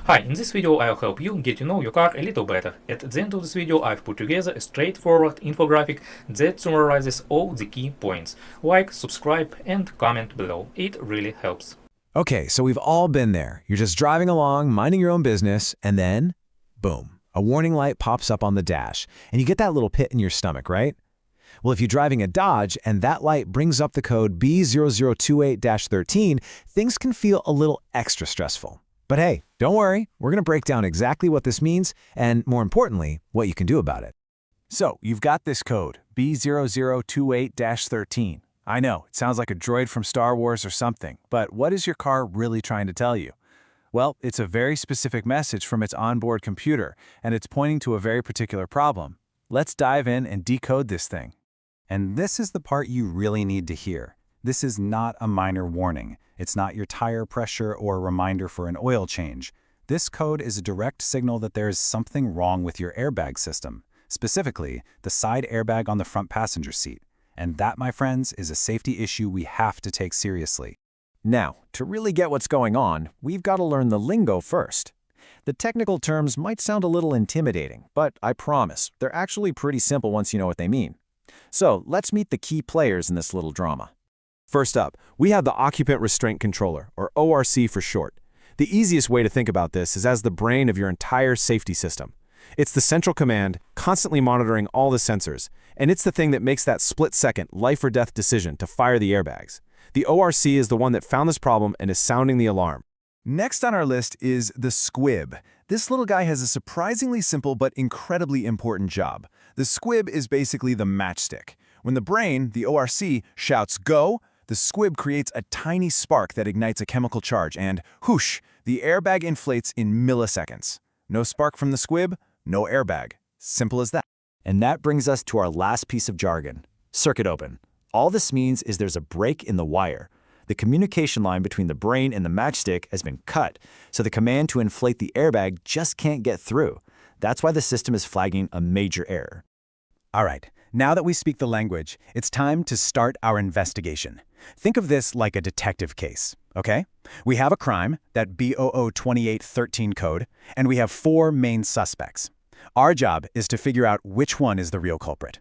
Hi, in this video I'll help you get to know your car a little better. At the end of this video I've put together a straightforward infographic that summarizes all the key points. Like, subscribe and comment below. It really helps. Okay, so we've all been there. You're just driving along, minding your own business, and then, boom, a warning light pops up on the dash, and you get that little pit in your stomach, right? Well, if you're driving a Dodge and that light brings up the code B0028-13, things can feel a little extra stressful. But hey, don't worry, we're going to break down exactly what this means and, more importantly, what you can do about it. So, you've got this code, B0028-13. I know, it sounds like a droid from Star Wars or something, but what is your car really trying to tell you? Well, it's a very specific message from its onboard computer, and it's pointing to a very particular problem. Let's dive in and decode this thing. And this is the part you really need to hear. This is not a minor warning. It's not your tire pressure or a reminder for an oil change. This code is a direct signal that there is something wrong with your airbag system, specifically the side airbag on the front passenger seat. And that, my friends, is a safety issue we have to take seriously. Now, to really get what's going on, we've got to learn the lingo first. The technical terms might sound a little intimidating, but I promise, they're actually pretty simple once you know what they mean. So let's meet the key players in this little drama. First up, we have the Occupant Restraint Controller, or ORC for short. The easiest way to think about this is as the brain of your entire safety system. It's the central command, constantly monitoring all the sensors, and it's the thing that makes that split-second life-or-death decision to fire the airbags. The ORC is the one that found this problem and is sounding the alarm. Next on our list is the squib. This little guy has a surprisingly simple but incredibly important job. The squib is basically the matchstick. When the brain, the ORC, shouts go, the squib creates a tiny spark that ignites a chemical charge and, whoosh, the airbag inflates in milliseconds. No spark from the squib, no airbag. Simple as that. And that brings us to our last piece of jargon, circuit open. All this means is there's a break in the wire. The communication line between the brain and the matchstick has been cut, so the command to inflate the airbag just can't get through. That's why the system is flagging a major error. All right, now that we speak the language, it's time to start our investigation. Think of this like a detective case, okay? We have a crime, that B0028-13 code, and we have 4 main suspects. Our job is to figure out which one is the real culprit.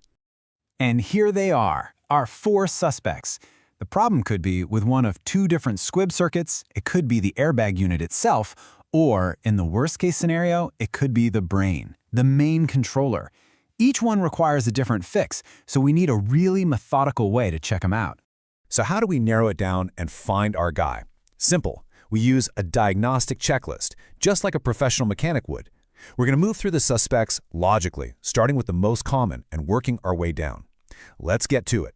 And here they are, our 4 suspects. The problem could be with one of 2 different squib circuits, it could be the airbag unit itself, or, in the worst-case scenario, it could be the brain, the main controller. Each one requires a different fix, so we need a really methodical way to check them out. So how do we narrow it down and find our guy? Simple. We use a diagnostic checklist, just like a professional mechanic would. We're going to move through the suspects logically, starting with the most common and working our way down. Let's get to it.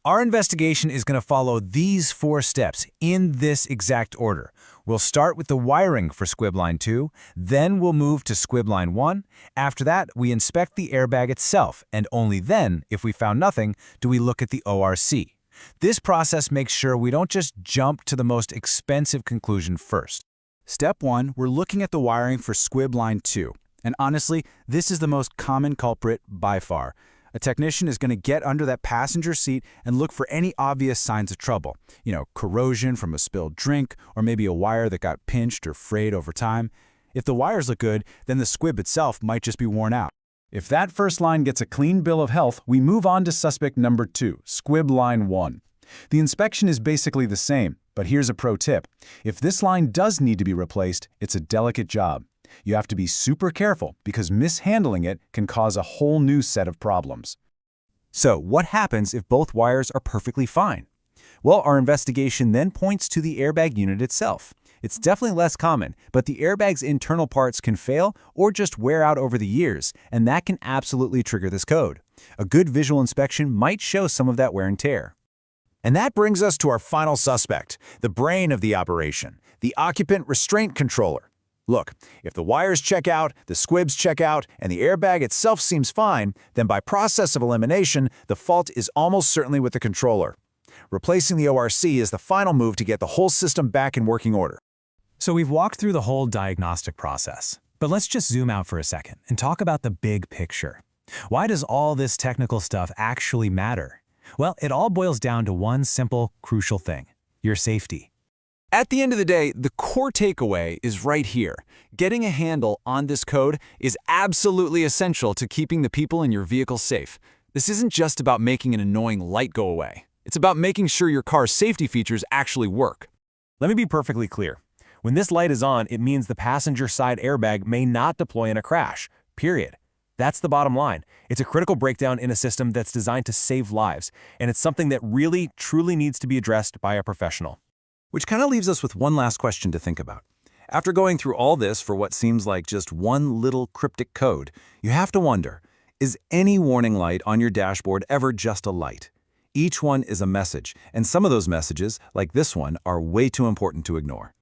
Our investigation is going to follow these 4 steps in this exact order. We'll start with the wiring for squib line 2, then we'll move to squib line 1. After that, we inspect the airbag itself, and only then, if we found nothing, do we look at the ORC. This process makes sure we don't just jump to the most expensive conclusion first. Step 1, we're looking at the wiring for squib line 2. And honestly, this is the most common culprit by far. A technician is going to get under that passenger seat and look for any obvious signs of trouble. Corrosion from a spilled drink, or maybe a wire that got pinched or frayed over time. If the wires look good, then the squib itself might just be worn out. If that first line gets a clean bill of health, we move on to suspect number 2, squib line 1. The inspection is basically the same, but here's a pro tip. If this line does need to be replaced, it's a delicate job. You have to be super careful because mishandling it can cause a whole new set of problems. So, what happens if both wires are perfectly fine? Well, our investigation then points to the airbag unit itself. It's definitely less common, but the airbag's internal parts can fail or just wear out over the years, and that can absolutely trigger this code. A good visual inspection might show some of that wear and tear. And that brings us to our final suspect, the brain of the operation, the Occupant Restraint Controller. Look, if the wires check out, the squibs check out, and the airbag itself seems fine, then by process of elimination, the fault is almost certainly with the controller. Replacing the ORC is the final move to get the whole system back in working order. So we've walked through the whole diagnostic process, but let's just zoom out for a second and talk about the big picture. Why does all this technical stuff actually matter? Well, it all boils down to one simple, crucial thing: your safety. At the end of the day, the core takeaway is right here. Getting a handle on this code is absolutely essential to keeping the people in your vehicle safe. This isn't just about making an annoying light go away. It's about making sure your car's safety features actually work. Let me be perfectly clear. When this light is on, it means the passenger side airbag may not deploy in a crash, period. That's the bottom line. It's a critical breakdown in a system that's designed to save lives, and it's something that really, truly needs to be addressed by a professional. Which kind of leaves us with one last question to think about. After going through all this for what seems like just one little cryptic code, you have to wonder, is any warning light on your dashboard ever just a light? Each one is a message, and some of those messages, like this one, are way too important to ignore.